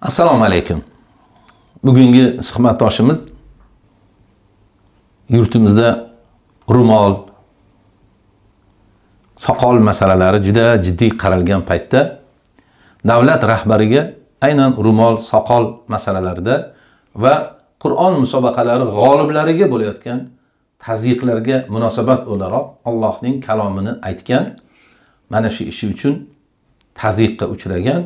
Assalomu alaykum. Bugungi suhbatdoshimiz yurtimizda ro'mol, soqol masalalari juda jiddiy qaralgan paytda davlat rahbariga aynan ro'mol, soqol masalalarida va Qur'on musobaqalari g'oliblariga bo'layotgan tazyiqlarga munosabat o'laroq Allohning kalomini aytgan, mana shu ishi uchun tazyiqqa uchragan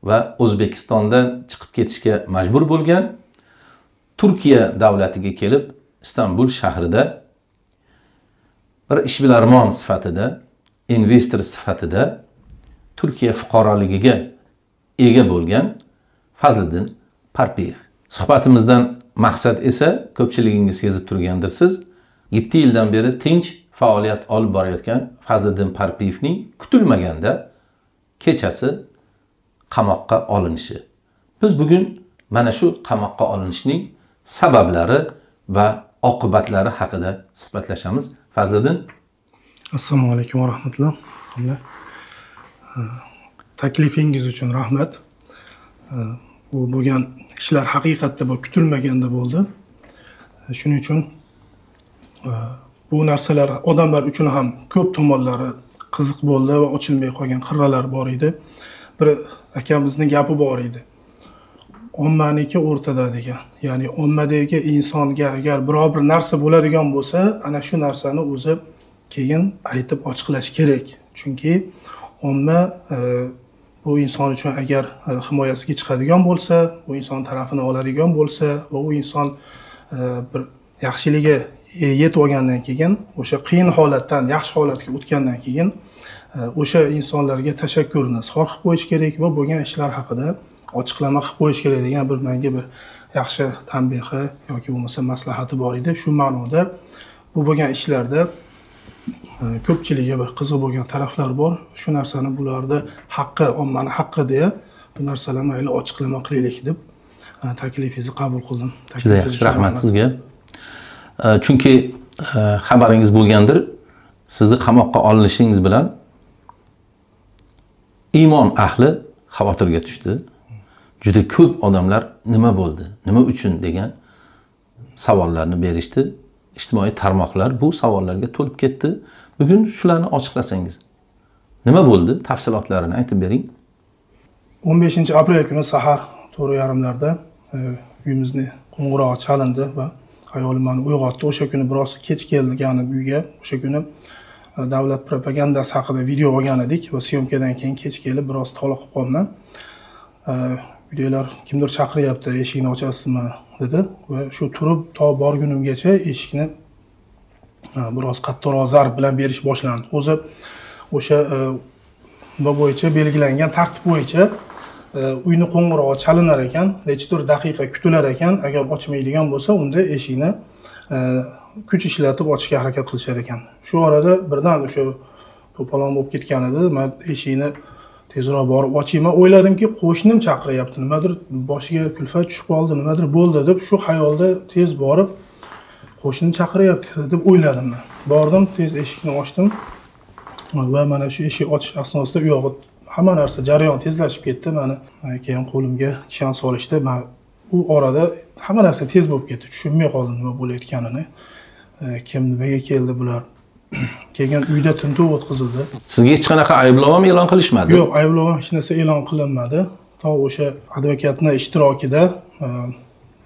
va O'zbekistondan chiqib ketishga majbur bo'lgan, Turkiya davlatiga kelib Istanbul shahrida bir ishbilarmon sifatida, investor sifatida Turkiya fuqaroligiga ega bo'lgan Fazliddin Parpiyev. Suhbatimizdan maqsad esa ko'pchiligingiz sezib turgandirsiz, 7 yildan beri tinch faoliyat olib borayotgan Fazliddin Parpiyevning kutilmaganda kechasi qamoqqa olinishi. Biz bugun mana shu qamoqqa olinishning sabablari va oqibatlari haqida suhbatlashamiz. Fazliddin, Assalomu alaykum va rahmatulloh. Taklifingiz uchun rahmat. Bu bo'lgan ishlar haqiqatda bu kutilmaganda bo'ldi. Shuning uchun bu narsalar odamlar uchun ham ko'p tomonlari qiziq bo'ldi va ochilmay qolgan qirralar bor edi. Bir akamizning gapi bor edi. Ommaniki o'rtada degan. Ya'ni ommadagi insonga agar biror bir narsa bo'ladigan bo'lsa, ana shu narsani o'zi keyin aytib ochiqlash kerak. Chunki omma bu inson uchun agar himoyasiga chiqadigan bo'lsa, bu inson tarafini oladigan bo'lsa va u inson bir yaxshiligi yetib olgandan keyin, o'sha qiyin holatdan yaxshi holatga o'tgandan keyin o'sha insonlarga tashakkurni izhor qilib qo'yish kerak va bo'lgan ishlar haqida ochiqlama qilib qo'yish kerak degan bir menga bir yaxshi tanbehi yoki bo'lmasa maslahati bor edi. Shu ma'noda bu bo'lgan ishlarda ko'pchiligiga bir qiziq bo'lgan taraflar bor. Shu narsani bularda haqqi, ommani haqqi deya bu narsalarni mayli ochiqlama qilaylik deb taklifingizni qabul qildim. Juda yaxshi, rahmat sizga. Chunki xabaringiz bo'lgandir, sizni qamoqqa olinishingiz bilan iymon ahli xavotirga tushdi. Juda ko'p odamlar nima bo'ldi, nima uchun degan savollarni berishdi. Ijtimoiy tarmoqlar bu savollarga to'lib ketdi. Bugun shularni ochiqlasangiz. Nima bo'ldi? Tafsilotlarini aytib bering. 15-aprel kuni sahar 4:30larda uyimizni qo'ng'irog'i chalindi va ayolim meni uyg'otdi. O'sha kuni biroz kech kelganim uyga. O'sha kuni davlat propagandasi haqida video olgan edik va syomkadan keyin kech kelib biroz toliqib qoldim. Uydagilar kimdir chaqiryapti, eshikni ochasizmi dedi va shu turib to borgunimgacha eshikni biroz qattiqroq zarb bilan berish boshlandi. O'zi o'sha bo'yicha belgilangan tartib bo'yicha uyni qo'ng'irog'i chalinar ekan, nechidir daqiqa kutilar ekan, agar ochmaydigan bo'lsa, unda eshikni kuch ishlatib ochishga harakat qilishar ekan. Shu orada birdan o'sha to'polon bo'lib ketgan edi. Men eshikni tezroq borib ochayman, o'yladimki qo'shnim chaqiryapti, nimadir boshiga kulfat tushib qoldi, nimadir bo'ldi deb shu xayolda tez borib qo'shnim chaqiryapti deb o'yladim men. Bordim, tez eshikni ochdim va mana shu eshik ochish asnosida u yog'i hamma narsa jarayon tezlashib ketdi. Meni keyin qo'limga kishan solishdi. Men u orada hamma narsa tez bo'lib ketdi. Tushunmay qoldim nima bo'layotganini. Kim nimaga keldi bular? Keyin uyda tintuv o'tkazildi. Sizga hech qanaqa ayblov ham e'lon qilishmadi? Yo'q, ayblov hech narsa e'lon qilinmadi. To o'sha advokatning ishtirokida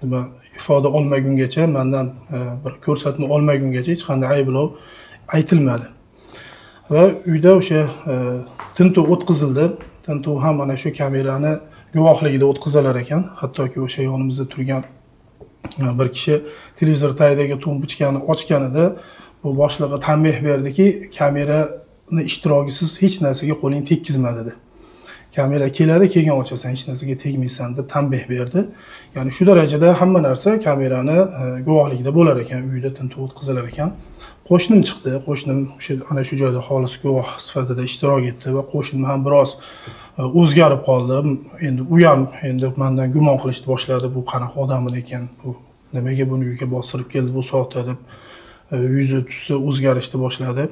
nima ifoda olmagungacha, mendan bir ko'rsatma olmagungacha hech qanday ayblov aytilmadi. Va uyda o'sha tintuv o'tkazildi. Tintuv ham mana shu kamerani guvohligida o'tkazilar ekan. Hattoki o'sha yonimizda turgan bir kishi televizor tagidagi tumbuchkani ochganida bu boshlig'i tanbeh berdiki, kamerani ishtirokisiz hech narsaga qo'ling tekkizma dedi. Kamera keladi, keyin ochasan, hech narsaga tegmaysan deb tanbeh berdi. Ya'ni shu darajada hamma narsa kamerani guvohligida bo'lar ekan, uyda tintuv o'tkazilar ekan. Qo'shnim chiqdi. Qo'shnim ana shu joyda xolis guvoh sifatida ishtirok etdi va qo'shnim ham biroz o'zgarib qoldi. Endi u ham mendan gumon qilishni boshladi. Bu qanaqa odam ekan, bu nimaga buni uyga bostirib keldi bu soatda deb yuzi tusi o'zgarishni boshladi.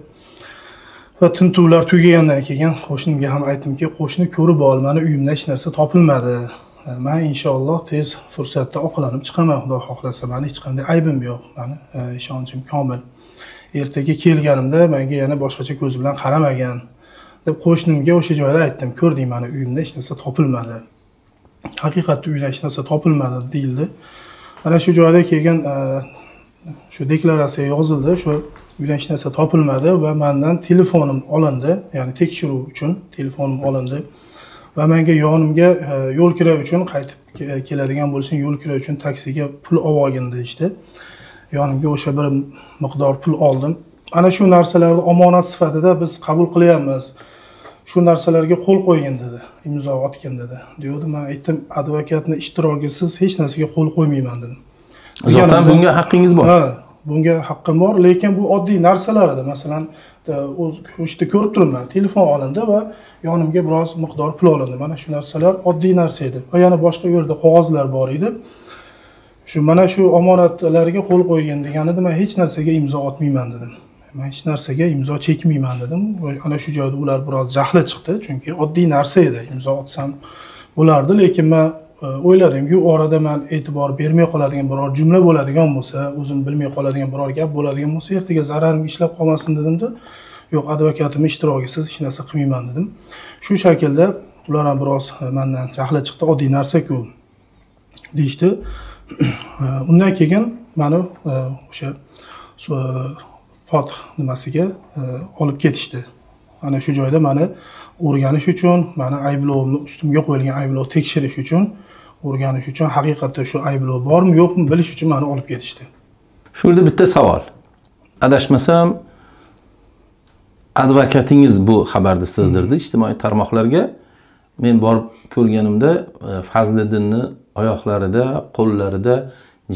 Va tintuvlar tugagandan keyin qo'shnimga ham aytdimki, qo'shni ko'rib ol, meni uyimda hech narsa topilmadi. men inshaalloh tez fursatda oqlanib chiqaman, xudo xohlasa. Meni hech qanday aybim yo'q. Meni ishonchim komil. Ertaga kelganimda menga yana boshqacha ko'z bilan qaramagan deb qo'shnimga o'sha joyda aytdim. Ko'rding, meni uyimda hech narsa topilmadi. Haqiqatda uyda hech narsa topilmadi deyildi. Mana shu joyda kelgan shu deklaratsiya yozildi. Shu uydan hech narsa topilmadi va mendan telefonim olindi, ya'ni tekshiruv uchun telefonim olindi. Va menga yonimga yo'l kira uchun qaytib keladigan bo'lsang, yo'l kira uchun taksiga pul olgin deydi. Yonimga o'sha bir miqdor pul oldim. Ana shu narsalarni omonat sifatida biz qabul qilyapmiz. Shu narsalarga qo'l qo'ygin dedi, imzo otgin dedi. Deydi, men aytdim, advokatning ishtirokisiz hech narsaga qo'l qo'ymayman dedim. Zotan bunga haqqingiz bor. Ha, bunga haqqim bor, lekin bu oddiy narsalar edi. Masalan, o'shda ko'rib turibman, telefon olindi va yonimga biroz miqdor pul olindi. Mana shu narsalar oddiy narsa edi. Va yana boshqa yerda qog'ozlar bor edi. Mana shu omonatlarga qo'l qo'ygin deganida men hech narsaga imzo otmayman dedim. Men hech narsaga imzo chekmayman dedim. Ana shu joyda ular biroz jahli chiqdi, chunki oddiy narsa edi. Imzo otsam bo'lardi, lekin men o'yladimki, u orada men e'tibor bermay qoladigan biror jumla bo'ladigan bo'lsa, o'zim bilmay qoladigan biror gap bo'ladigan bo'lsa, ertaga zararimga ishlab qolmasin dedim-da, yo'q, advokatim ishtirokisiz hech narsa qilmayman dedim. Shu shaklda ular ham biroz mendan jahli chiqdi, oddiy narsa-ku deydi. Undan keyin meni o'sha Foth nimasiga olib ketishdi. Ana shu joyda meni o'rganish uchun, meni ayblovimni ustimga qo'yilgan ayblov tekshirish uchun, o'rganish uchun, haqiqatda shu ayblov bormi, yo'qmi bilish uchun meni olib ketishdi. Shu yerda bitta savol. Adashmasam, advokatingiz bu xabarni sizdirdi ijtimoiy tarmoqlarga. Men borib ko'rganimda Fazliddinni oyoqlarida, qo'llarida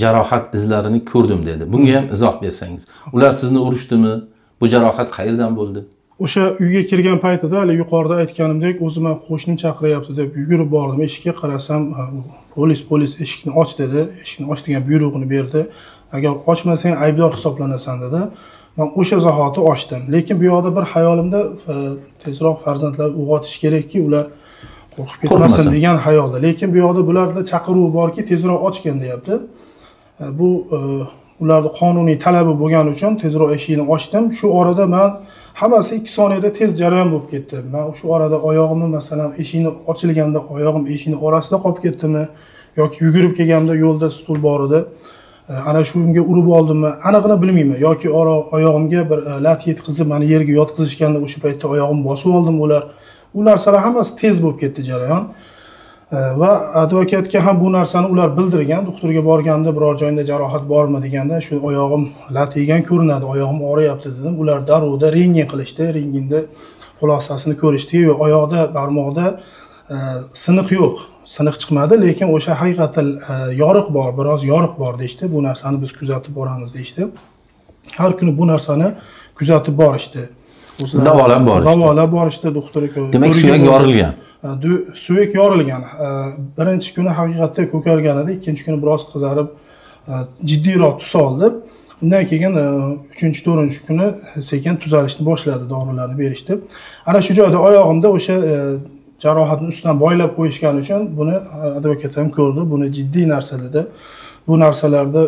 jarohat izlarini ko'rdim dedi. Bunga ham izoh bersangiz. Ular sizni urishdimi? Bu jarohat qayerdan bo'ldi? O'sha uyga kirgan paytida, hali yuqorida aytganimdek, o'zim ham qo'shnim chaqiryapti deb yugurib bordim. Eshikka qarasam, polis eshikni och dedi. Eshikni och degan buyruqni berdi. Agar ochmasang aybdor hisoblanasan dedi. Men o'sha zahoti ochdim. Lekin bu yoqda bir xayolimda tezroq farzandlarni uyg'otish kerakki, ular qo'rqib ketmasin degan xayolda. Lekin bu yoqda bularda chaqiruv borki, tezroq ochgin deyapti. Bu ularning qonuniy talabi bo'lgani uchun tezroq eshikni ochdim. Shu orada men hammasi 2 soniyada tez jarayon bo'lib ketdi. Men shu orada oyog'imni, masalan, eshikni ochilganda oyog'im eshikning orasida qolib ketdimi yoki yugurib kelganimda yo'lda stul bor edi. Ana shunga urib oldimmi, aniqini bilmayman. Yoki oyog'imga bir lat yetkazib meni yerga yotqizishganda o'sha paytda oyog'imni bosib oldim ular. U narsalar hammasi tez bo'lib ketdi jarayon. Va advokatga ham bu narsani ular bildirgan. Doktorga borganimda biror joyimda jarohat bormi deganda, shu oyog'im lat yegan ko'rinadi, oyog'im og'riyapti dedim. Ular darrovda rentgen qilishdi. Rentgenda xulosasini ko'rishdi. Oyoqda, barmoqda siniq yo'q. Siniq chiqmadi, lekin o'sha haqiqatan yoriq bor, biroz yoriq bor deydi. Bu narsani biz kuzatib boramiz deydi. Har kuni bu narsani kuzatib borishdi. Davolab borishdi doktorga. Demak, suyak yorilgan. Suyak yorilgan. Birinchi kuni haqiqatda ko'kargan edi, ikkinchi kuni biroz qizarib jiddiyroq tus oldi. Undan keyin 3-4 kuni sekin tuzalishni boshladi, dorilarni berishdi. Ana shu joyda oyog'imda o'sha jarohatni ustidan boylab qo'yishgani uchun buni advokat ham ko'rdi. Buni jiddiy narsa dedi. Bu narsalarda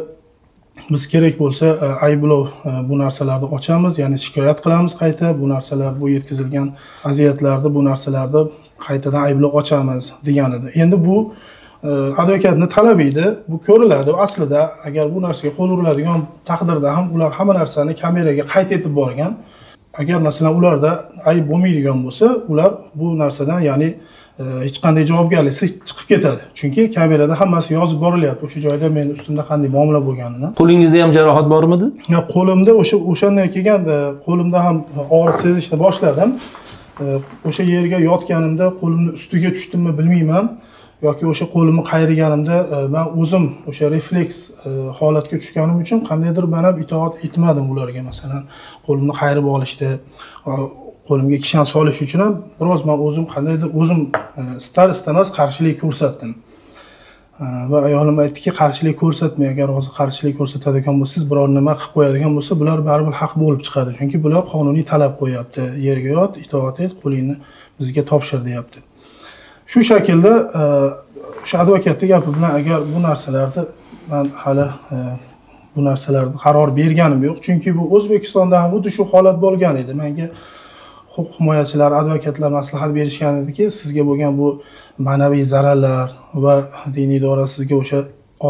biz kerak bo'lsa ayblov bu narsalarni ochamiz, ya'ni shikoyat qilamiz qayta. Bu narsalar, bu yetkazilgan aziyatlarni, bu narsalarni qaytadan ayblov ochamiz degan edi. Endi bu advokatning talabi edi. Bu ko'riladi. Aslida agar bu narsaga qo'l uriladigan taqdirda ham ular hamma narsani kameraga qayd etib borgan. Agar masalan ularda ayb bo'lmaydigan bo'lsa, ular bu narsadan, ya'ni hech qanday javobgarliksiz chiqib ketadi. Chunki kamerada hammasi yozib borilyapti. O'sha joyda men ustimda qanday muomala bo'lganini. Qo'lingizda ham jarohat bormidi? Yo'q, qo'limda o'shandan keyin qo'limda ham og'riq sezishni boshladim. O'sha yerga yotganimda qo'limni ustiga tushdimmi bilmayman. Yoki o'sha qo'limni qayirganimda men o'zim o'sha refleks holatga tushganim uchun qandaydir men ham itoat etmadim ularga. Masalan, qo'limni qayirib olishdi, qo'limga kishan solish uchun ham biroz men o'zim qandaydir o'zim istar-istamas qarshilik ko'rsatdim. Va ayolim aytdiki, qarshilik ko'rsatmang. Agar hozir qarshilik ko'rsatadigan bo'lsangiz, biror nima qilib qo'yadigan bo'lsa, bular baribir haq bo'lib chiqadi. Chunki bular qonuniy talab qo'yapti. Yerga yot, itoat et, qo'lingni bizga topshir deyapti. Shu shaklda o'sha advokatning gapi bilan agar bu narsalarni men hali bu narsalarni qaror berganim yo'q, chunki bu O'zbekistonda ham xuddi shu holat bo'lgan edi. Menga huquq himoyachilar, advokatlar maslahat berishgan ediki, sizga bo'lgan bu ma'naviy zararlar va diniy idora sizga o'sha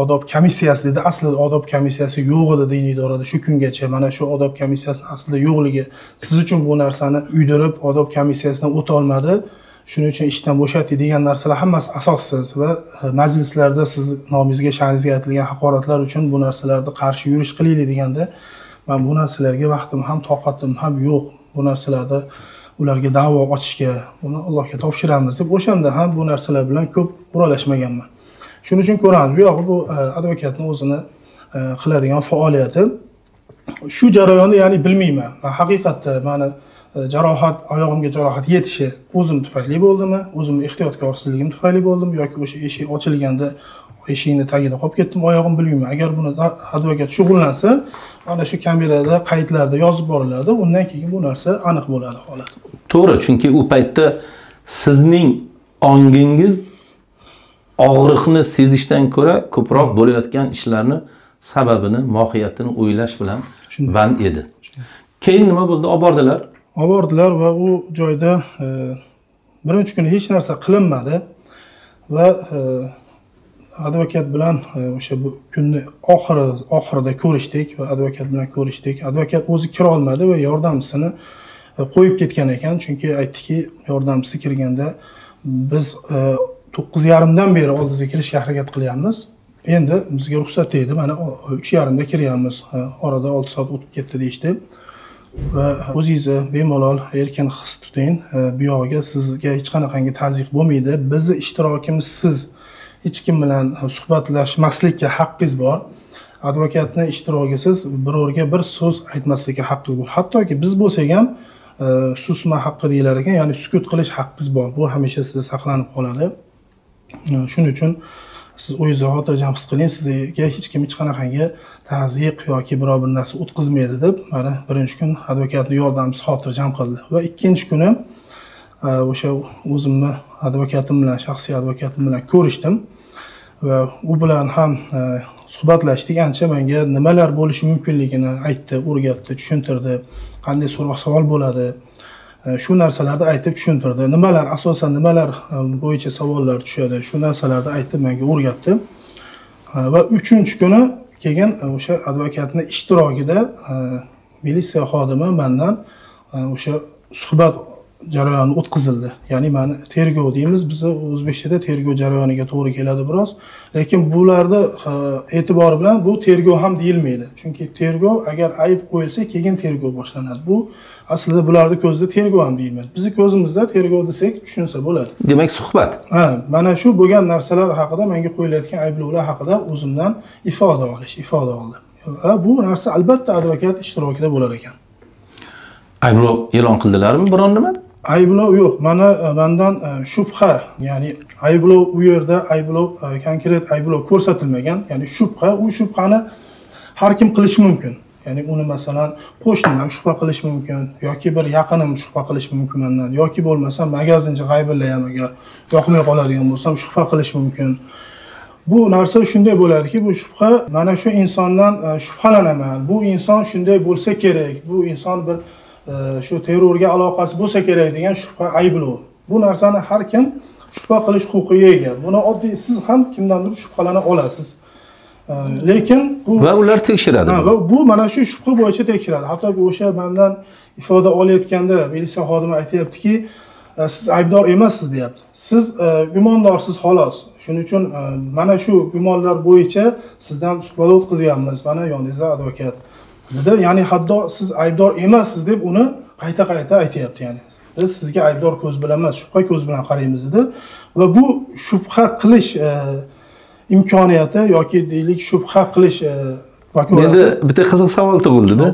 odob komissiyasi dedi. Aslida odob komissiyasi yo'q edi diniy idorada shu kungacha. Mana shu odob komissiyasi aslida yo'qligi siz uchun bu narsani uydirib, odob komissiyasidan o'ta olmadi. Shuning uchun ishdan bo'shatdi degan narsalar hammasi asossiz va majlislarda siz nomingizga, sha'ningizga aytilgan haqoratlar uchun bu narsalarga qarshi yurish qilaylik deganda, men bu narsalarga vaqtim ham, toqatim ham yo'q. Bu narsalarda ularga da'vo ochishga, buni Allohga topshiramiz deb o'shanda ham bu narsalar bilan ko'p o'ralashmaganman. Shuning uchun ko'ramiz, bu yog'i bu advokatning o'zini qiladigan faoliyati. Shu jarayonni ya'ni bilmayman. Men haqiqatda meni jarohat, oyog'imga jarohat yetishi o'zim tufayli bo'ldimi, o'zimning ehtiyotkorsizligim tufayli bo'ldimi yoki o'sha eshik ochilganda eshikni tagida qolib ketdim, oyog'im bilmayman. Agar buni advokat shug'ullansa, mana shu kamerada, qaydlarda yozib boriladi, undan keyin bu narsa aniq bo'ladi holat. To'g'ri, chunki u paytda sizning ongingiz og'riqni sezishdan ko'ra ko'proq bo'layotgan ishlarni sababini, mohiyatini o'ylash bilan band edi. Keyin nima bo'ldi? Olib bordilar. Olib bordilar va u joyda birinchi kuni hech narsa qilinmadi va advokat bilan o'sha bu kunni oxirida ko'rishdik va advokat bilan ko'rishdik. Advokat o'zi kira olmadi va yordamchisini qo'yib ketgan ekan, chunki aytdiki, yordamchisi kirganda biz 9:30 dan beri oldingizga kirishga harakat qilyapmiz. Endi bizga ruxsat tegdi. Mana 3:30 da kiryapmiz. Orada 6 soat o'tib ketdi deydi. Va o'zingizni bemalol erkin his tuting. Bu yo'g'iga sizga hech qanaqangi ta'ziq bo'lmaydi. Bizning ishtirokimiz siz hech kim bilan suhbatlashmaslikka haqqingiz bor. Advokatning ishtirokisiz birorga bir so'z aytmaslikka haqqingiz bor. Hattoki biz bo'lsak ham susma haqqi deyilar ekan, ya'ni sukut qilish haqqingiz bor. Bu hamisha sizda saqlanib qoladi. Shuning uchun siz o'zingizni xotirjam his qiling, sizga hech kim hech qanaqangi ta'ziq yoki biror bir narsa o'tkazmaydi deb, mana birinchi kun advokatning yordamchisi xotirjam qildi va ikkinchi kuni o'sha o'zimni advokatim bilan, shaxsiy advokatim bilan ko'rishdim va u bilan ham suhbatlashdik. Ancha menga nimalar bo'lishi mumkinligini aytdi, o'rgatdi, tushuntirdi, qanday so'roq-savol bo'ladi. Shu narsalarni aytib tushuntirdi. Nimalar asosan nimalar bo'yicha savollar tushadi, shu narsalarni aytib menga o'rgatdi. Va 3-kuni keyin o'sha advokatning ishtirokida militsiya xodimi mendan o'sha suhbat jarayoni o'tkazildi. Ya'ni meni tergov deymiz, biz o'zbekchada tergov jarayoniga to'g'ri keladi biroz. Lekin bularda e'tibori bilan bu tergov ham deyilmaydi. Chunki tergov agar ayb qo'yilsa, keyin tergov boshlanadi. Bu aslida bularning ko'zida tergov ham deyilmaydi. Bizning ko'zimizda tergov desak tushunsa bo'ladi. Demak, suhbat. Mana shu bo'lgan narsalar haqida, menga qo'yilayotgan ayblovlar haqida o'zimdan ifoda oldi. Va bu narsa albatta advokat ishtirokida bo'lar ekan. Ayblov e'lon qildilarmi biron nima? Ayblov yo'q. Mendan shubha, ya'ni ayblov u yerda konkret ayblov ko'rsatilmagan. Ya'ni shubha, u shubhani har kim qilishi mumkin. Ya'ni uni masalan qo'shnim ham shubha qilish mumkin yoki bir yaqinim shubha qilish mumkin mendan yoki bo'lmasa magazinchi g'aybillar ham agar yoqmay qoladigan bo'lsam shubha qilish mumkin. Bu narsa shunday bo'ladiki, bu shubha mana shu insondan shubhalanaman. Bu inson shunday bo'lsa kerak. Bu inson bir shu terrorga aloqasi bo'lsa kerak degan shubha ayblov. Bu narsani har kim shubha qilish huquqiga ega. Buni oddiy siz ham kimdandir shubhalana olasiz. Lekin bu va ular tekshiradi. Va bu mana shu shubha bo'yicha tekshiradi. Hattoki o'sha mendan ifoda olayotganda militsiya xodimi aytayaptiki, siz aybdor emassiz deyapti. Siz gumondorsiz xolos. Shuning uchun mana shu gumonlar bo'yicha sizdan suhbat o'tkazyapmiz. Mana yoningizda advokat dedi. Ya'ni hatto siz aybdor emassiz deb uni qayta-qayta aytayapti, ya'ni. Biz sizga aybdor ko'z bilan emas, shubha ko'z bilan qaraymiz dedi. Va bu shubha qilish imkoniyati yoki deylik shubha qilish vakolati. Endi bitta qiziq savol tug'ildi-da.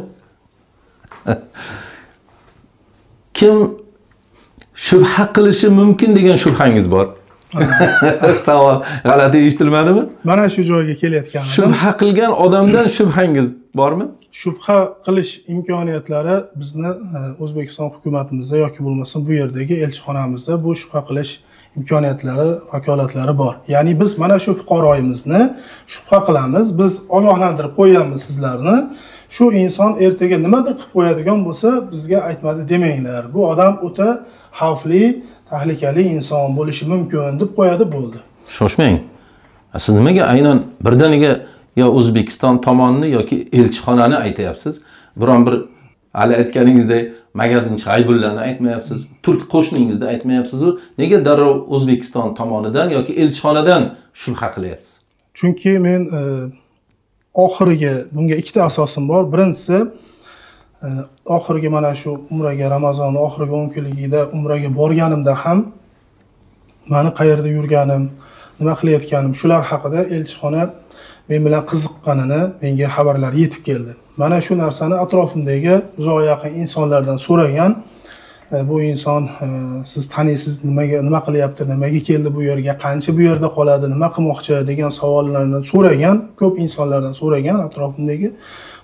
Kim shubha qilishi mumkin degan shubhangiz bor? Savol g'alati eshitilmadimi? Mana shu joyga kelayotganim. Shubha qilgan odamdan shubhangiz bormi? Shubha qilish imkoniyatlari bizni O'zbekiston hukumatimizda yoki bo'lmasa bu yerdagi elchixonamizda bu shubha qilish imkoniyatlari, vakolatlari bor. Ya'ni biz mana shu fuqaroyimizni shubha qilamiz, biz ogohlantirib qo'yamiz sizlarni. Shu inson ertaga nimadir qilib qo'yadigan bo'lsa, bizga aytmadi demanglar. Bu odam o'ta xavfli, tahlikali inson bo'lishi mumkin deb qo'yadi, bo'ldi. Shoshmang. Siz nimaga aynan birdaniga yo O'zbekiston tomonini yoki elchixonani aytayapsiz? Biron bir hali aytganingizdek magazinchi G'aybullarni aytmayapsiz, turk qo'shningizni aytmayapsiz. Nega darrov O'zbekiston tomonidan yoki elchixonadan shubha qilyapsiz? Chunki men oxiriga bunga ikkita asosim bor. Birinchisi oxirgi mana shu umraga, Ramazon oxirgi 10 kunligida umraga borganimda ham meni qayerda yurganim, nima qilayotganim, shular haqida elchixona men bilan qiziqqanini menga xabarlar yetib keldi. Mana shu narsani atrofimdagi uzoq yaqin insonlardan so'ragan. Bu inson siz taniysiz, nima qilyapti, nimaga keldi bu yerga, qancha bu yerda qoladi, nima qilmoqchi degan savollarni so'ragan, ko'p insonlardan so'ragan atrofimdagi.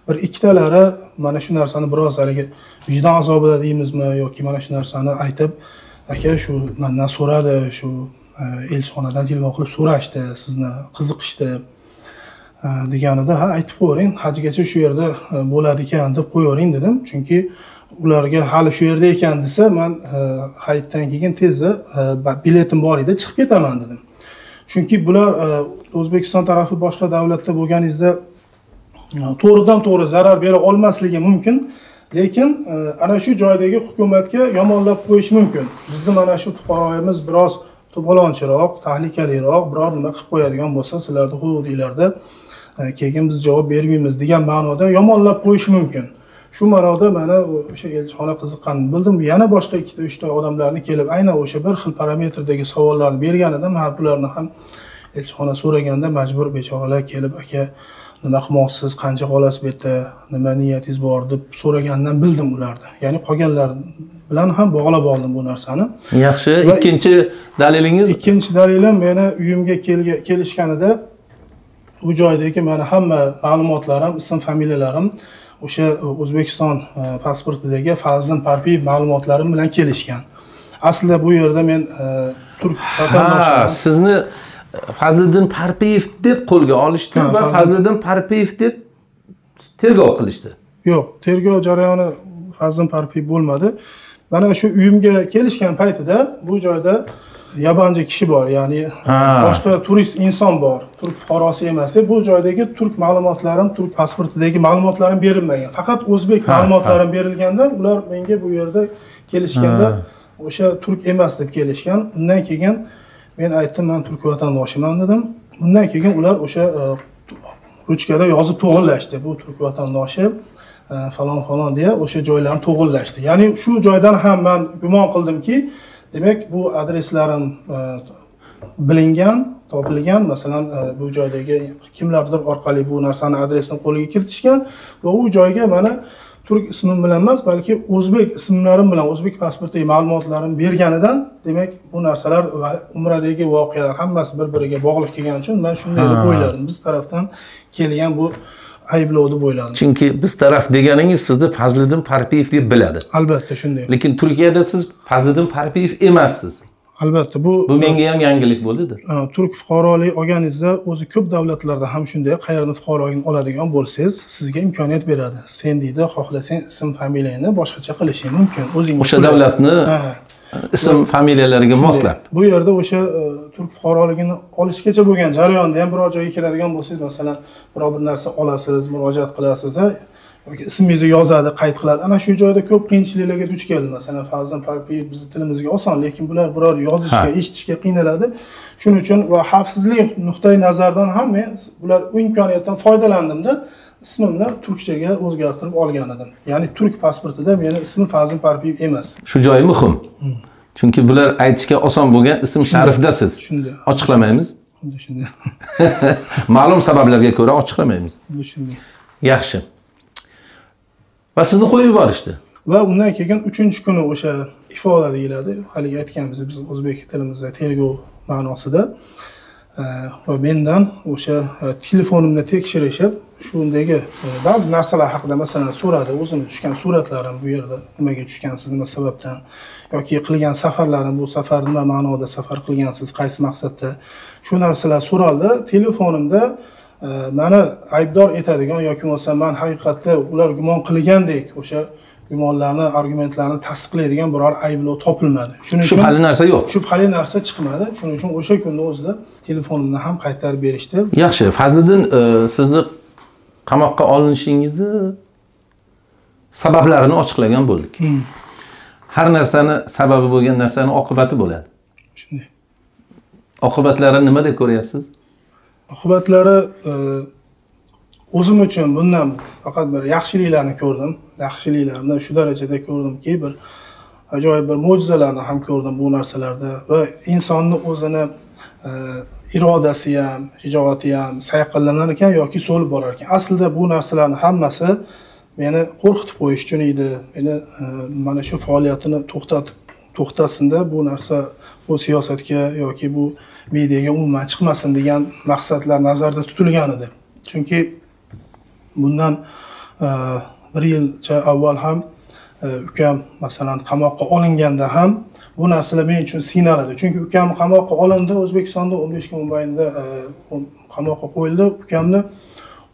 Bir ikkitalari mana shu narsani biroz haligi vijdon azobida deymizmi yoki mana shu narsani aytib, aka shu mendan so'radi, shu elchixonadan telefon qilib so'rashdi, sizni qiziqishdi deganida, ha aytib qo'ying, hajgacha shu yerda bo'ladi ekan deb qo'yavering dedim. Chunki ularga hali shu yerda ekan desa, men hayitdan keyin tezda biletim bor edi, chiqib ketaman dedim. Chunki bular O'zbekiston tarafi boshqa davlatda bo'lganingizda to'g'ridan to'g'ri zarar bera olmasligi mumkin, lekin ana shu joydagi hukumatga yomonlab qo'yish mumkin. Bizni mana shu fuqaroyimiz biroz to'polonchiroq, tahlikaliroq, biror nima qilib qo'yadigan bo'lsa, sizlarda hududinglarda keyin biz javob bermaymiz degan ma'noda yomonlab qo'yish mumkin. Shu ma'noda mana o'sha elchixona qiziqqanini bildim. Yana boshqa 2-3 ta odamlarni kelib, aynan o'sha bir xil parametrdagi savollarni berganida, men bularni ham elchixona so'raganda majbur bechoralar kelib, aka nima qilmoqchisiz, qancha qolasiz bu yerda, nima niyatingiz bor deb so'ragandan bildim ularni. Ya'ni qolganlar bilan ham bog'lab oldim bu narsani. Yaxshi, ikkinchi dalilingiz? Ikkinchi dalilim meni uyimga kelishganida u joydagi meni hamma ma'lumotlarim, ism familiyalarim o'sha O'zbekiston pasportidagi Fazliddin Parpiyev ma'lumotlarim bilan kelishgan. Aslida bu yerda men turk vatandoshim. Sizni Fazliddin Parpiyev deb qo'lga olishdi va Fazliddin Parpiyev deb tergov qilishdi. Yo'q, tergov jarayoni Fazliddin Parpiyev bo'lmadi. Mana shu uyimga kelishgan paytida bu joyda yabanchi kishi bor, ya'ni boshqa turist inson bor, turk fuqarosi emas. Bu joydagi turk ma'lumotlarim, turk pasportidagi ma'lumotlarim berilmagan. Faqat o'zbek ma'lumotlarim berilganda, ular menga bu yerda kelishganda o'sha turk emas deb kelishgan. Undan keyin men aytdim, men turk vatandoshiman dedim. Undan keyin ular o'sha ruchkada yozib to'g'irlashdi. Bu turk vatandoshi falon deya o'sha joylarni to'g'irlashdi. Ya'ni shu joydan ham men gumon qildimki, demak bu adreslarim bilingan, topilgan. Masalan, bu joydagi kimlardir orqali bu narsani adresini qo'liga kiritishgan va u joyga mana turk ismim bilan emas, balki o'zbek ismlarim bilan, o'zbek pasportidagi ma'lumotlarim berganidan, demak bu narsalar va umradagi voqealar hammasi bir-biriga bog'liq kelgani uchun men shunday deb o'yladim. Biz tarafdan kelgan bu ayblov deb o'yladim. Chunki biz taraf deganingiz sizni Fazliddin Parpiyev deb biladi. Albatta shunday. Lekin Turkiyada siz Fazliddin Parpiyev emassiz. Albatta bu menga ham yangilik bo'ldi. Turk fuqarolik olganingizda o'zi ko'p davlatlarda ham shunday, qayerni fuqaroligini oladigan bo'lsangiz, sizga imkoniyat beradi. Sen deydi, xohlasang ism familiyangni boshqacha qilishing mumkin. O'zing o'sha davlatni ism familiyalariga moslab. Bu yerda o'sha turk fuqaroligini olishgacha bo'lgan jarayonda ham biror joyga kiradigan bo'lsangiz, masalan, biror bir narsa olasiz, murojaat qilasiz, yoki ismingizni yozadi, qayd qiladi. Ana shu joyda ko'p qiyinchiliklarga duch keldi. Masalan, Fazliddin Parpiyev bizning tilimizga oson, lekin bular biror yozishga, eshitishga qiynaladi. Shuning uchun va xavfsizlik nuqtai nazaridan ham men bular u imkoniyatdan foydalandimda ismimni turkchaga o'zgartirib olgan edim. Ya'ni turk pasportida meni ismim Fazliddin Parpiyev emas. Shu joyi muhim. Chunki bular aytishga oson bo'lgan ism sharifdasiz. Shunday. Ochiqlamaymiz. Shunday. Ma'lum sabablarga ko'ra ochiqlamaymiz. Shunday. Yaxshi. Va sizni qo'yib yuborishdi. Va undan keyin 3-kuni o'sha ifoda deyiladi. Hali aytganmiz biz o'zbek tilimizda tergov ma'nosida. va mendan o'sha telefonimni tekshirishib, shundagi ba'zi narsalar haqida masalan so'radi. O'zim tushgan suratlarim bu yerda nimaga tushgansiz, nima sababdan yoki qilgan safarlarim, bu safar nima ma'noda safar qilgansiz, qaysi maqsadda, shu narsalar so'raldi. Telefonimda meni aybdor etadigan yoki bo'lmasa men haqiqatda ular gumon qilgandek o'sha gumonlarni, argumentlarni tasdiqlaydigan biror ayblov topilmadi. Shuning uchun shubhali narsa yo'q. Shubhali narsa chiqmadi. Shuning uchun o'sha kunning o'zida telefonimni ham qaytarib berishdi. Yaxshi, Fazliddin, sizni qamoqqa olinishingizni sabablarini ochiqlagan bo'ldik. Har narsani sababi bo'lgan narsani oqibati bo'ladi. Shunday. Oqibatlari nima deb ko'ryapsiz? Oqibatlari o'zim uchun bundan faqat bir yaxshiliklarni ko'rdim. Yaxshiliklarni shu darajada ko'rdimki, bir ajoyib bir mo'jizalarni ham ko'rdim bu narsalarda va insonni o'zini irodasi ham, shijoati ham sayqallanar ekan yoki so'lib borar ekan. Aslida bu narsalarning hammasi meni qo'rqitib qo'yish uchun edi. Meni mana shu faoliyatini to'xtasinda bu narsa bu siyosatga yoki bu mediaga umuman chiqmasin degan maqsadlar nazarda tutilgan edi. Chunki bundan bir yilcha avval ham ukam masalan qamoqqa olinganda ham bu narsalar men uchun signal edi. Chunki ukam qamoqqa olindi, O'zbekistonda 15 kun mobaynida qamoqqa qo'yildi. Ukamni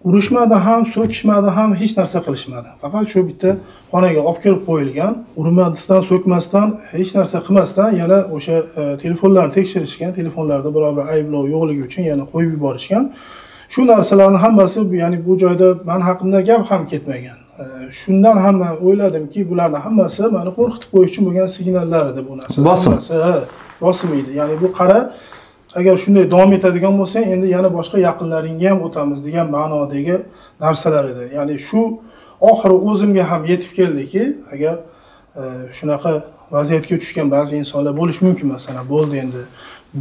urishmadi ham, so'kishmadi ham, hech narsa qilishmadi. Faqat shu bitta xonaga olib kelib qo'yilgan. Urmasdan, so'kmasdan, hech narsa qilmasdan yana o'sha telefonlarni tekshirishgan. Telefonlarda biror bir ayblov yo'qligi uchun yana qo'yib yuborishgan. Shu narsalarning hammasi, ya'ni bu joyda men haqimda gap ham ketmagan. Shundan ham o'yladimki, bularning hammasi meni qo'rqitib qo'yish uchun bo'lgan signallar edi bu narsa. Bosim edi. Ya'ni bu qara, agar shunday davom etadigan bo'lsa, endi yana boshqa yaqinlaringga ham o'tamiz degan ma'nodagi narsalar edi. Ya'ni shu oxiri o'zimga ham yetib keldiki, agar shunaqa vaziyatga tushgan ba'zi insonlar bo'lish mumkin, masalan, bo'ldi endi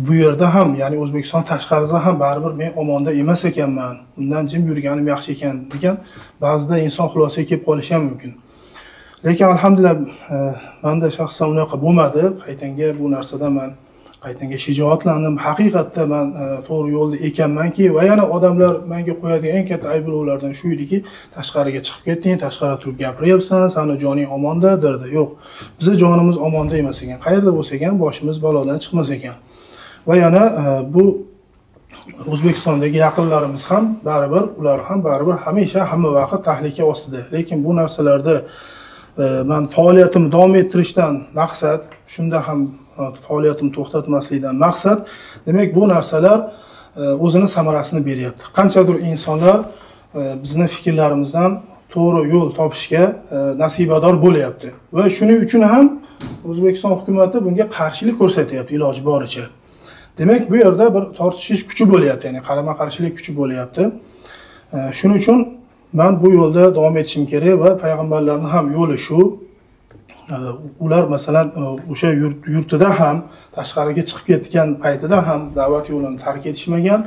bu yerda ham, ya'ni O'zbekiston tashqarisida ham baribir men omonda emas ekanman, undan jim yurganim yaxshi ekan degan ba'zida inson xulosiga kelib qolishi ham mumkin. Lekin alhamdulillah menda shaxsan unaqa bo'lmadi. Qaytanga bu narsada men qaytanga shijoatlandim. Haqiqatda men to'g'ri yo'lda ekanmanki va yana odamlar menga qo'yadigan eng katta ayblovlardan shu ediki, tashqariga chiqib ketding, tashqarida turib gapiryapsan, sani joning omonda derdi. Yo'q, bizning jonimiz omonda emas ekan. Qayerda bo'lsa ham boshimiz balodan chiqmas ekan. Va yana bu O'zbekistondagi yaqinlarimiz ham baribir, ular ham baribir hamisha hamma vaqt tahlika ostida. Lekin bu narsalarda men faoliyatimni davom ettirishdan maqsad, shunda ham faoliyatimni to'xtatmaslikdan maqsad, demak bu narsalar o'zini samarasini beryapti. Qanchadir insonlar bizning fikrlarimizdan to'g'ri yo'l topishga nasibador bo'lyapti va shuning uchun ham O'zbekiston hukumatı bunga qarshilik ko'rsatyapti iloji boricha. Demak, bu yerda bir tortishish kuchi bo'lyapti, ya'ni qarama-qarshilik kuchi bo'lyapti. Shuning uchun men bu yo'lda davom etishim kerak va payg'ambarlarning ham yo'li shu. Ular masalan o'sha yurtida ham, tashqariga chiqib ketgan paytida ham da'vat yo'lini tark etishmagan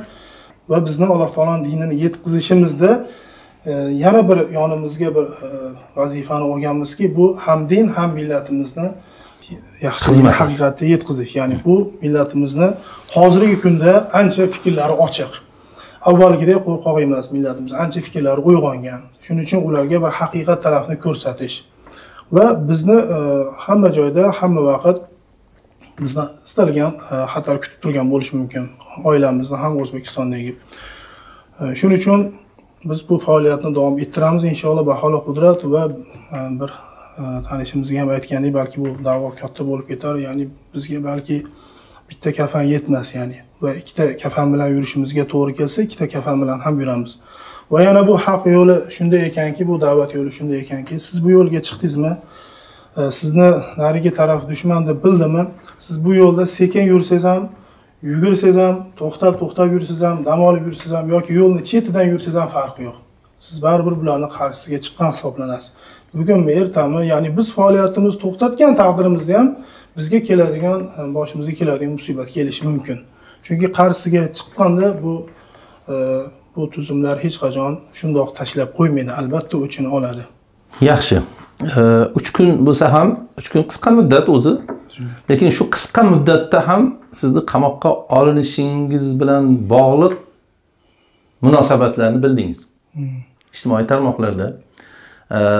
va bizni Alloh taoloning dinini yetkazishimizda yana bir yonimizga bir vazifani olganmizki, bu ham din, ham millatimizni yaxshi haqiqatda yetkazish. Ya'ni bu millatimizni hozirgi kunda ancha fikrlari ochiq. Avvalgidek qo'rqoq emas millatimiz, ancha fikrlari uyg'ongan. Shuning uchun ularga bir haqiqat tarafni ko'rsatish va bizni hamma joyda, hamma vaqt bizni istalgan xatar kutib turgan bo'lishi mumkin. Oilamizni ham O'zbekistondagi. Shuning uchun biz bu faoliyatni davom ettiramiz inshaalloh baholo qudrat va bir tanishimizga ham aytgandek, balki bu da'vo katta bo'lib ketar, ya'ni bizga balki bitta kafan yetmas, ya'ni va ikkita kafan bilan yurishimizga to'g'ri kelsa, ikkita kafan bilan ham yuramiz. Va yana bu haq yo'li shunday ekanki, bu da'vat yo'li shunday ekanki, siz bu yo'lga chiqdingizmi, sizni narigi taraf dushman deb bildimi, siz bu yo'lda sekin yursangiz ham, yugursangiz ham, to'xtab yursangiz ham, dam olib yursangiz ham yoki yo'lni chetidan yursangiz ham farqi yo'q. Siz baribir bularning qarshisiga chiqqan hisoblanasiz. Bugunmi, ertami, ya'ni biz faoliyatimizni to'xtatgan taqdirimizda ham bizga keladigan, boshimizga keladigan musibat kelishi mumkin. Chunki qarshisiga chiqqanda bu tuzumlar hech qachon shundoq tashlab qo'ymaydi, albatta o'chini oladi. Yaxshi. 3 kun bo'lsa ham 3 kun qisqa muddat o'zi. Lekin shu qisqa muddatda ham sizni qamoqqa olinishingiz bilan bog'liq munosabatlarni bildingiz. Ijtimoiy tarmoqlarda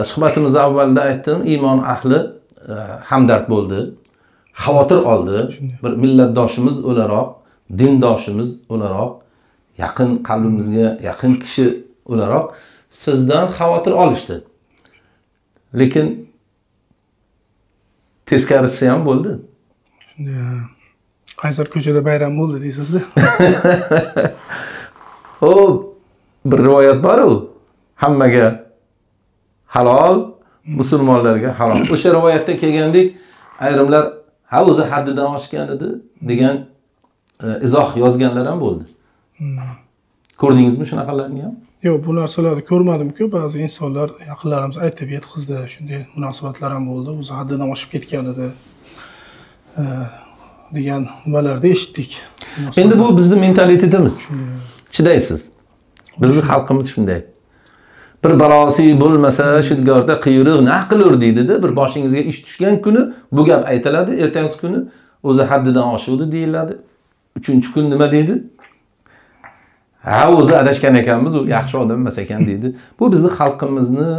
suhbatimizda avvalda aytdim, iymon ahli hamdard bo'ldi, xavotir oldi. Bir millatdoshimiz o'laroq, dindoshimiz o'laroq, yaqin qalbimizga yaqin kishi o'laroq sizdan xavotir olishdi. Lekin teskarisi ham bo'ldi. Qaysar ko'chada bayram bo'ldi deysizda. Bir rivoyat bor-ku, hammaga halol, musulmonlarga harom. O'sha rivoyatda kelgandek, ayrimlar ha o'zi haddidan oshgan edi degan izoh yozganlar ham bo'ldi. Ko'rdingizmi shunaqalarni ham? Yo'q, bu narsalarni ko'rmadim-ku, ba'zi insonlar yaqinlarimiz aytib yetkazdi, shunday munosabatlar ham bo'ldi, o'zi haddidan oshib ketgan edi degan nimalarni eshitdik. Endi bu bizning mentalitetimiz. Chidaysiz. Bizning xalqimiz shunday. Bir balosi bo'lmasa, shudgorda quyruq naq qilur deydi-da, bir boshingizga ish tushgan kuni bu gap aytiladi, ertasi kuni o'zi haddidan oshuvdi deyiladi. 3-kun nima deydi? Ha, o'zi adashgan ekanmiz, u yaxshi odam emas ekan deydi. Bu bizning xalqimizni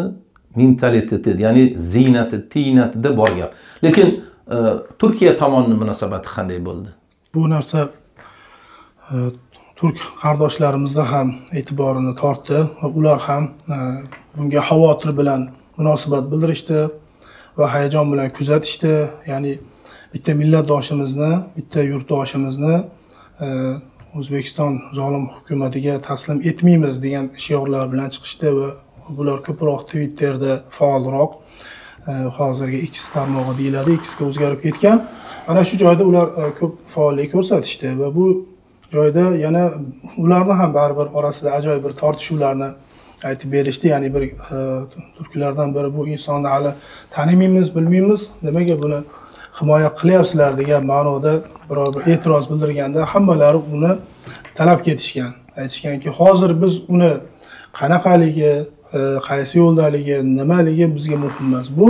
mentaliteti, ya'ni ziynati, tiynatida bor gap. Lekin Turkiya tomonining munosabati qanday bo'ldi? Bu narsa turk qardoshlarimizni ham e'tiborini tortdi va ular ham bunga xavotir bilan munosabat bildirishdi va hayajon bilan kuzatishdi. Ya'ni bitta millatdoshimizni, bitta yurtdoshimizni O'zbekiston zolim hukumatiga taslim etmaymiz degan shiorlar bilan chiqishdi va bular ko'proq Twitterda faolroq, hozirgi X tarmog'i deyiladi, X ga o'zgarib ketgan. Ana shu joyda ular ko'p faollik ko'rsatishdi va bu joyda yana ularni ham baribir orasida ajoyib bir tortishuvlarni aytib berishdi. Ya'ni bir turklardan biri bu insonni hali tanimaymiz, bilmaymiz, nimaga buni himoya qilyapsizlar degan ma'noda biror bir e'tiroz bildirganda hammalari uni talab ketishgan. Aytishganki, hozir biz uni qanaqaligi, qaysi yo'ldaligi, nimaligi bizga muhim emas. Bu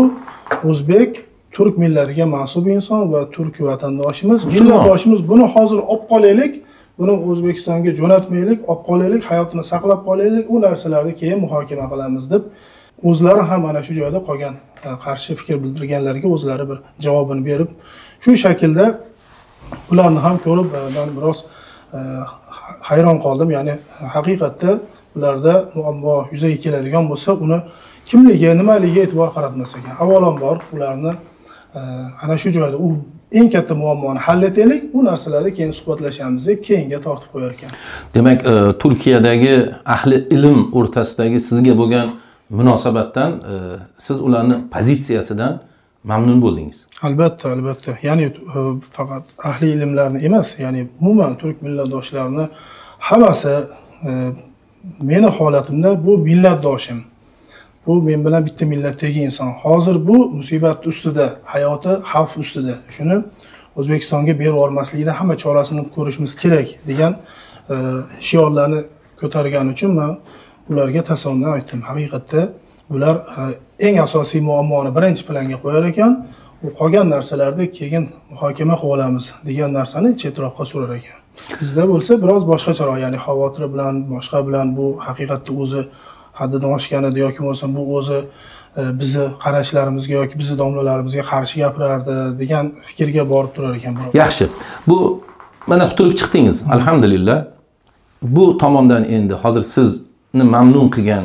o'zbek, turk millatiga mansub inson va turk vatandoshimiz, millatdoshimiz. Buni hozir olib qolaylik, buni O'zbekistonga jo'natmaylik, olib qolaylik, hayotini saqlab qolaylik, u narsalarni keyin muhokama qilamiz deb o'zlari ham ana shu joyda qolgan qarshi fikr bildirganlarga o'zlari bir javobini berib, shu shaklda ularni ham ko'rib men biroz hayron qoldim. Ya'ni haqiqatda ularda muammo yuzaga keladigan bo'lsa, uni kimligi, nimaligiga e'tibor qaratmas ekan. Avvalambor ularni ana shu joyda u eng katta muammoni hal etaylik, u narsalarni keyin suhbatlashamiz deb keyinga tortib qo'yar ekan. Demak, Turkiyadagi ahli ilm o'rtasidagi sizga bo'lgan munosabatdan siz ularning pozitsiyasidan mamnun bo'ldingiz? Albatta, albatta. Ya'ni faqat ahli ilmlarni emas, ya'ni umuman turk millatdoshlarini hammasi meni holatimda bu millatdoshim. Bu men bilan bitta millatdagi inson. Hozir bu musibat ustida, hayoti xavf ustida. Shuni O'zbekistonga berib yubormaslikdan hamma chorasini ko'rishimiz kerak degan shiorlarni ko'targan uchun men ularga tasavvurdan aytdim. Haqiqatda bular eng asosiy muammoni birinchi planga qo'yar ekan, u qolgan narsalarni keyin muhokama qilib olamiz degan narsani chetroqqa surar ekan. Bizda bo'lsa biroz boshqacharoq, ya'ni xavotir bilan, boshqa bilan bu haqiqatda o'zi haddidan oshgan edi yoki bo'lmasa bu o'zi bizni qarashlarimizga yoki bizni domlalarimizga qarshi gapirardi degan fikrga borib turar ekan. Yaxshi. Bu mana qutulib chiqdingiz, alhamdulillah. Bu tomondan endi hozir sizni mamnun qilgan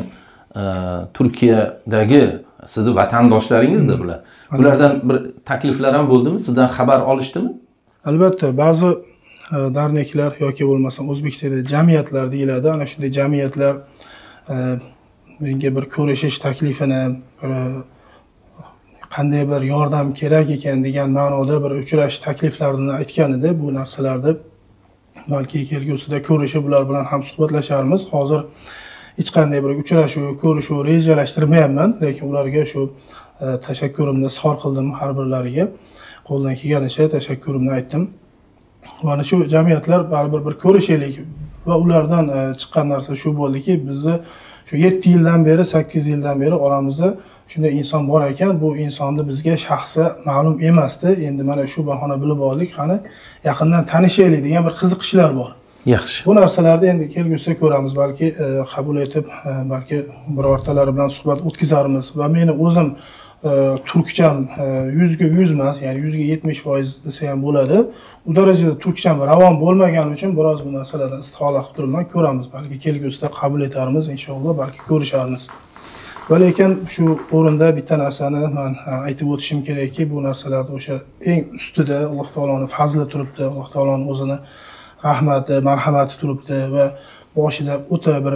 Turkiyadagi sizni vatandoshlaringizdir bular. Bulardan bir takliflar ham bo'ldimi? Sizdan xabar olishdimi? Albatta, ba'zi derneklar yoki bo'lmasa O'zbekistonda jamiyatlar deyiladi. Ana shunday jamiyatlar menga bir ko'rishish taklifini, qanday bir yordam kerak ekan degan ma'noda bir uchrashish takliflarini aytgan edi. Bu narsalarni balki kelgusida ko'rishib ular bilan ham suhbatlasharmiz. Hozir hech qanday bir uchrashuv, ko'rishuv rejalashtirmayapman, lekin ularga shu tashakkurimni izhor qildim har birlariga. Qo'ldan kelganicha tashakkurimni aytdim. Mana shu jamiyatlar baribir bir ko'rishaylik va ulardan chiqqan narsa shu bo'ldiki, bizni shu 7 yildan beri, 8 yildan beri oramizda shunday inson bor ekan, bu insonni bizga shaxsi ma'lum emasdi. Endi mana shu bahona bilib oldik, qani yaqindan tanishaylik degan bir qiziqishlar bor. Yaxshi. Bu narsalarni endi kelgusida ko'ramiz, balki qabul etib, balki birortalari bilan suhbat o'tkazarmiz va meni o'zim turkcham 100% emas, ya'ni 70% desa ham bo'ladi. U darajada turkcham ravon bo'lmagani uchun biroz bu narsalardan istihola qilib turibman. Ko'ramiz, balki kelgusida qabul etarmiz inshaalloh, balki ko'risharmiz. Va lekin shu o'rinda bitta narsani men aytib o'tishim kerakki, bu narsalarda o'sha eng ustida Alloh taoloning fazli turibdi, Alloh taoloning o'zini rahmati, marhamati turibdi va boshida o'ta bir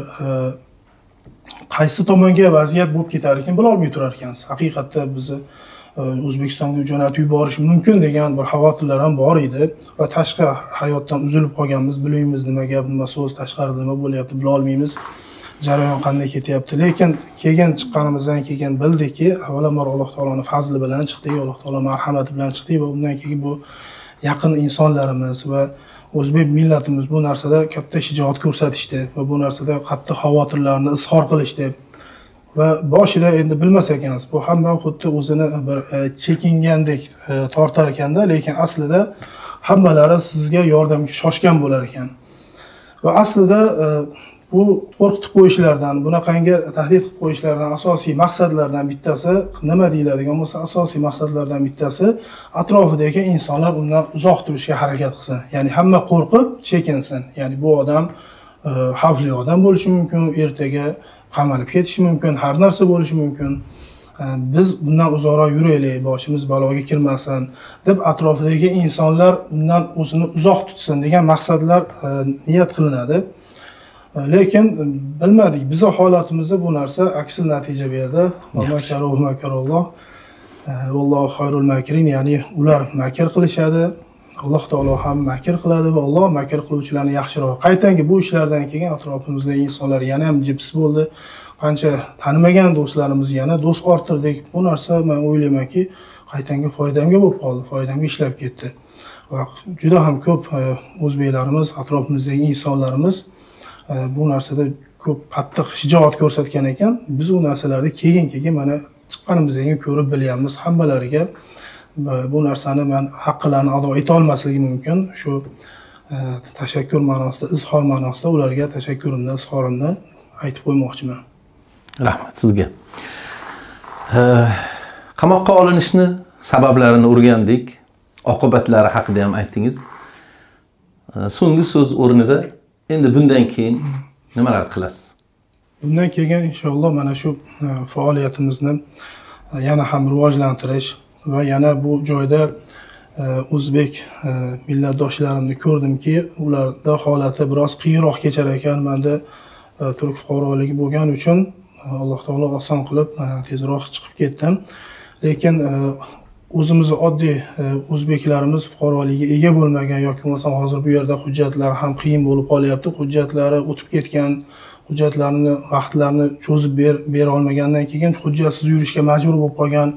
qaysi tomonga vaziyat bo'lib ketar ekan bilolmay turar ekansiz. Haqiqatda bizni O'zbekistonga jo'natib yuborish mumkin degan bir xavotirlar ham bor edi va tashqi hayotdan uzilib qolganmiz, bilmaymiz nima gap, nima so'z, tashqarida nima bo'lyapti bilolmaymiz. Jarayon qanday ketyapti. Lekin kelgan chiqqanimizdan keyin bildikki, avvalambor Alloh taoloning fazli bilan chiqdik, Alloh taolo marhamati bilan chiqdik va undan keyin bu yaqin insonlarimiz va o'zbek millatimiz bu narsada katta shijoat ko'rsatishdi va bu narsada qattiq xavotirlarni izhor qilishdi. Va boshida endi bilmas ekansiz, bu hamma xuddi o'zini bir chekingandek tortar ekanda, lekin aslida hammalari sizga yordamga shoshgan bo'lar ekan. Va aslida bu qo'rqitib qo'yishlardan, bunaqangi tahdid qilib qo'yishlardan asosiy maqsadlardan bittasi, nima deyiladigan bo'lsa, asosiy maqsadlardan bittasi atrofidagi insonlar undan uzoq turishga harakat qilsin. Ya'ni hamma qo'rqib chekinsin. Ya'ni bu odam xavfli odam bo'lishi mumkin, ertaga qamalib ketishi mumkin, har narsa bo'lishi mumkin. Biz bundan uzoqroq yuraylik, boshimiz baloga kirmasin deb atrofidagi insonlar undan o'zini uzoq tutsin degan maqsadlar niyat qilinadi. Lekin bilmadik, bizning holatimizda bu narsa aksil natija berdi. Makarulloh, vallohu xayrul makirin, ya'ni ular makr qilishadi, Alloh taolo ham makr qiladi va Alloh makr qiluvchilarni yaxshiroq. Qaytangi bu ishlardan keyin atrofimizdagi insonlar yana ham jips bo'ldi. Qancha tanimagan do'stlarimiz yana do'st orttirdik. Bu narsa men o'ylaymanki, qaytangi foydamga bo'lib qoldi, foydamga ishlab ketdi. Va juda ham ko'p o'zbeklarimiz, atrofimizdagi insonlarimiz bu narsada ko'p qattiq shijoat ko'rsatgan ekan. Biz u narsalarni keyin mana chiqqanimizdan keyin ko'rib bilyapmiz. Hammalariga bu narsani men haqqilarini ado eta olmasligim mumkin. Shu tashakkur ma'nosida, izhor ma'nosida ularga tashakkurimni, izhorimni aytib qo'ymoqchiman. Rahmat sizga. Qamoqqa olinishni sabablarini o'rgandik. Oqibatlari haqida ham aytdingiz. So'nggi so'z o'rnida endi bundan keyin nimalar qilasiz? Bundan keyin inshaalloh mana shu faoliyatimizni yana ham rivojlantirish va yana bu joyda o'zbek millatdoshlarimni ko'rdimki, ularda holati biroz qiyinroq kechar ekan. Menda turk fuqaroligi bo'lgani uchun Alloh taolo oson qilib tezroq chiqib ketdim. Lekin o'zimiz oddiy o'zbeklarimiz fuqaroligiga ega bo'lmagan yoki bo'lmasa hozir bu yerda hujjatlar ham qiyin bo'lib qolyapti. Hujjatlari o'tib ketgan, hujjatlarni vaqtlarini cho'zib bera olmagandan keyin hujjatsiz yurishga majbur bo'lib qolgan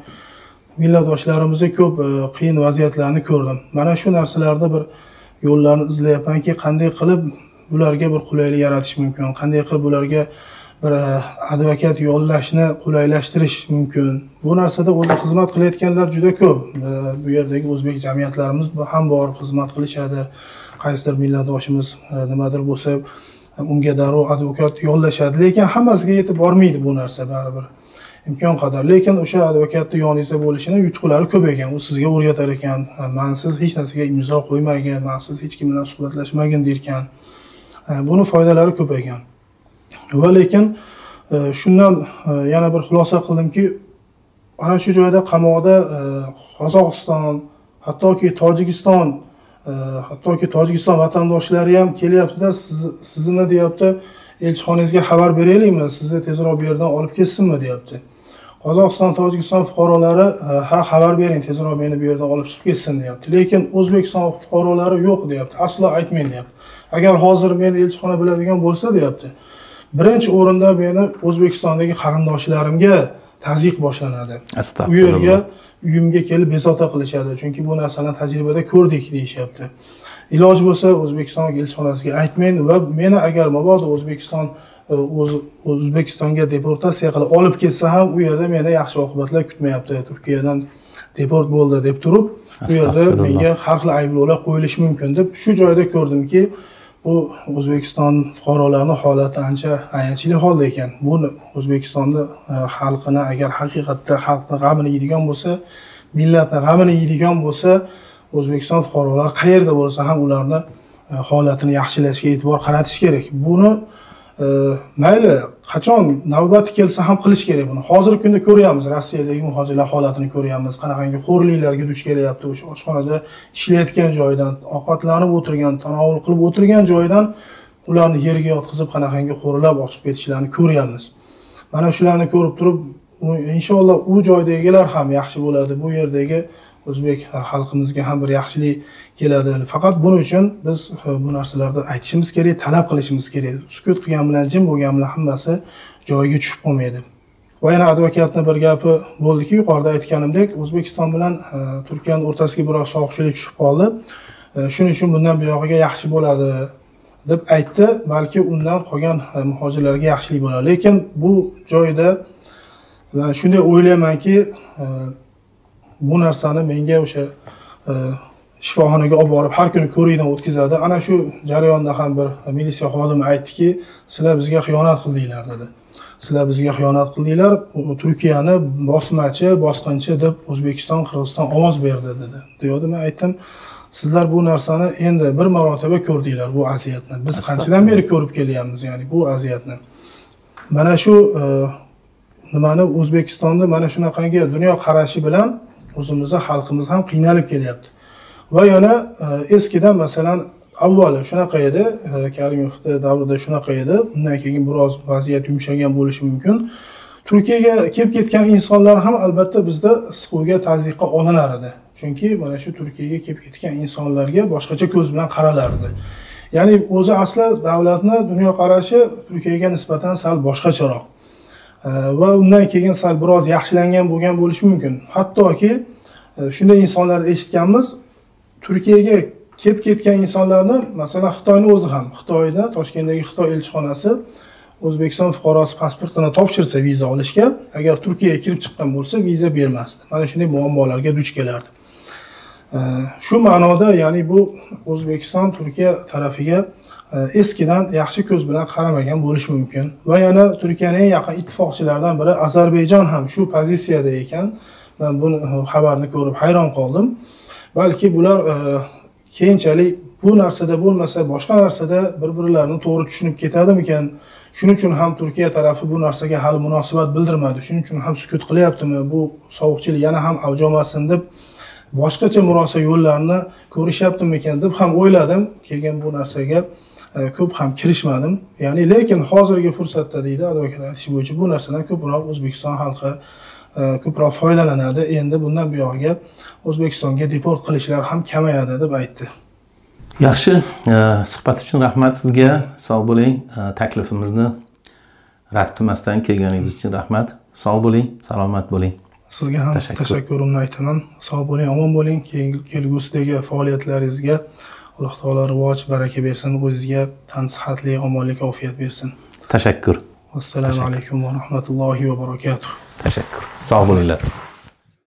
millatdoshlarimizga ko'p qiyin vaziyatlarni ko'rdim. Mana shu narsalarda bir yo'llarni izlayapmanki, qanday qilib bularga bir qulaylik yaratish mumkin, qanday qilib bularga bir advokat yollashni qulaylashtirish mumkin. Bu narsada o'zi xizmat qilayotganlar juda ko'p. Bu yerdagi o'zbek jamiyatlarimiz ham bor, xizmat qilishadi. Qaysidir millatdoshimiz nimadir bo'lsa, unga darrov advokat yollashadi, lekin hammasiga yetib bormaydi bu narsa baribir. Imkon qadar. Lekin o'sha advokatni yoningizda bo'lishini yutuqlari ko'p ekan. U sizga o'rgatar ekan. Mensiz hech narsaga imzo qo'ymagin, mensiz hech kim bilan suhbatlashmagin derkan. Buni foydalari ko'p ekan. Va lekin shundan yana bir xulosa qildimki, ana shu joyda qamoqda Qozog'iston, hattoki Tojikiston vatandoshlari ham kelyapti-da, sizni deyapti, elchixonangizga xabar beraylikmi, sizni tezroq bu yerdan olib ketsinmi deyapti. Qozog'iston, Tojikiston fuqarolari ha xabar bering, tezroq meni bu yerdan olib chiqib ketsin deyapti. Lekin O'zbekiston fuqarolari yo'q deyapti. Aslo aytmang deyapti. Agar hozir meni elchixona biladigan bo'lsa deyapti, birinchi o'rinda meni O'zbekistondagi qarindoshlarimga tazyiq boshlanadi. U yerga uyimga kelib bezovta qilishadi, chunki bu narsani tajribada ko'rdik deyishyapti. iloji bo'lsa O'zbekiston elchixonasiga aytmang va meni agar mabodo O'zbekistonga deportatsiya qilib olib ketsa ham u yerda meni yaxshi oqibatlar kutmayapti. Turkiyadan deport bo'ldi deb turib, bu yerda menga har xil ayblovlar qo'yilishi mumkin deb shu joyda ko'rdimki, bu O'zbekiston fuqarolarining holati ancha ayanchli holda ekan. Bu O'zbekistonning xalqini agar haqiqatda xalqning g'amini yeydigan bo'lsa, millatning g'amini yeydigan bo'lsa, O'zbekiston fuqarolari qayerda bo'lsa ham ularni holatini yaxshilashga e'tibor qaratish kerak. Buni mayli qachon navbati kelsa ham qilish kerak buni. Hozirgi kunda ko'ryapmiz, Rossiyadagi muhojirlar holatini ko'ryapmiz. Qanaqangi xo'rliklarga duch kelyapti. O'sha oshxonada ishlayotgan joydan, ovqatlanib o'tirgan, tanovul qilib o'tirgan joydan ularni yerga yotqizib qanaqangi xo'rlab ochib ketishlarini ko'ryapmiz. Mana shularni ko'rib turib, inshaalloh u joydagilar ham yaxshi bo'ladi. Bu yerdagi o'zbek xalqimizga ham bir yaxshilik keladi. Faqat buning uchun biz bu narsalarni aytishimiz kerak, talab qilishimiz kerak. Sukut qilgan bilan jim bo'lgan bilan hammasi joyiga tushib qolmaydi. Va yana advokatning bir gapi bo'ldiki, yuqorida aytganimdek, O'zbekiston bilan Turkiyaning o'rtasiga biroz sovuqchilik tushib qoldi. Shuning uchun bundan buyog'iga yaxshi bo'ladi deb aytdi. Balki undan qolgan muhojirlarga yaxshilik bo'ladi. Lekin bu joyda men shunday o'ylaymanki, bu narsani menga o'sha shifoxonaga olib borib har kuni ko'rikdan o'tkazadi. Ana shu jarayonda ham bir militsiya xodimi aytdiki, sizlar bizga xiyonat qildinglar dedi. Sizlar bizga xiyonat qildinglar, Turkiyani bosmachi, bosqinchi deb O'zbekiston, Qirg'iziston ovoz berdi dedi. Deyodi, men aytdim, sizlar bu narsani endi bir marotaba ko'rdinglar bu aziyatni. Biz qanchadan beri ko'rib kelyapmiz, ya'ni bu aziyatni. Mana shu nimani O'zbekistonda mana shunaqangi dunyo qarashi bilan o'zimizni xalqimiz ham qiynalib kelyapti. Va yana eskidan masalan avvalo shunaqa edi, Karimovning davrida shunaqa edi, undan keyin biroz vaziyat yumshagan bo'lishi mumkin. Turkiyaga kelib ketgan insonlar ham albatta bizda siquvga tazyiqqa olinar edi. Chunki mana shu Turkiyaga kelib ketgan insonlarga boshqacha ko'z bilan qaralardi. Ya'ni o'zi asli davlatni dunyo qarashi Turkiyaga nisbatan sal boshqacharoq. Va undan keyin sal biroz yaxshilangan bo'lgan bo'lishi mumkin. Hattoki shunday insonlarni eshitganmiz, Turkiyaga kelib ketgan insonlarni, masalan Xitoyning o'zi ham, Xitoyda Toshkentdagi Xitoy elchixonasi O'zbekiston fuqarosi pasportini topshirsa viza olishga, agar Turkiyaga kirib chiqqan bo'lsa, viza bermasdi. Mana shunday muammolarga duch kelardi. Shu ma'noda, ya'ni bu O'zbekiston Turkiya tarafiga eskidan yaxshi ko'z bilan qaramagan bo'lishi mumkin. Va yana Turkiyaning eng yaqin ittifoqchilaridan biri Ozarbayjon ham shu pozitsiyada ekan. Men bu xabarni ko'rib hayron qoldim. Balki bular keyinchalik bu narsada bo'lmasa, boshqa narsada bir-birlarini to'g'ri tushunib ketadimikan? Shuning uchun ham Turkiya tarafi bu narsaga hali munosabat bildirmadi. Shuning uchun ham sukut qilyaptimi? Bu sovuqchilik yana ham avj olmasin deb boshqacha murosa yo'llarini ko'rishyaptimikan deb ham o'yladim. Keyin bu narsaga ko'p ham kirishmadim. Ya'ni lekin hozirgi fursatda deydi advokat aytishi bo'yicha bu narsadan ko'proq O'zbekiston xalqi ko'proq foydalanadi. Endi bundan buyog'iga O'zbekistonga deport qilishlar ham kamayadi deb aytdi. Yaxshi, suhbat uchun rahmat sizga. Sog' bo'ling. Taklifimizni rad qilmasdan kelganingiz uchun rahmat. Sog' bo'ling, salomat bo'ling. Sizga ham tashakkurimni aytaman. Sog' bo'ling, omon bo'ling. Kelgusidagi faoliyatlaringizga Alloh taolo rivoj, baraka bersin. O'zingizga tan sihatli, omonlik, ofiyat bersin. Tashakkur. Assalomu alaykum va rahmatullohi va barakatuh. Tashakkur. Sog' bo'linglar.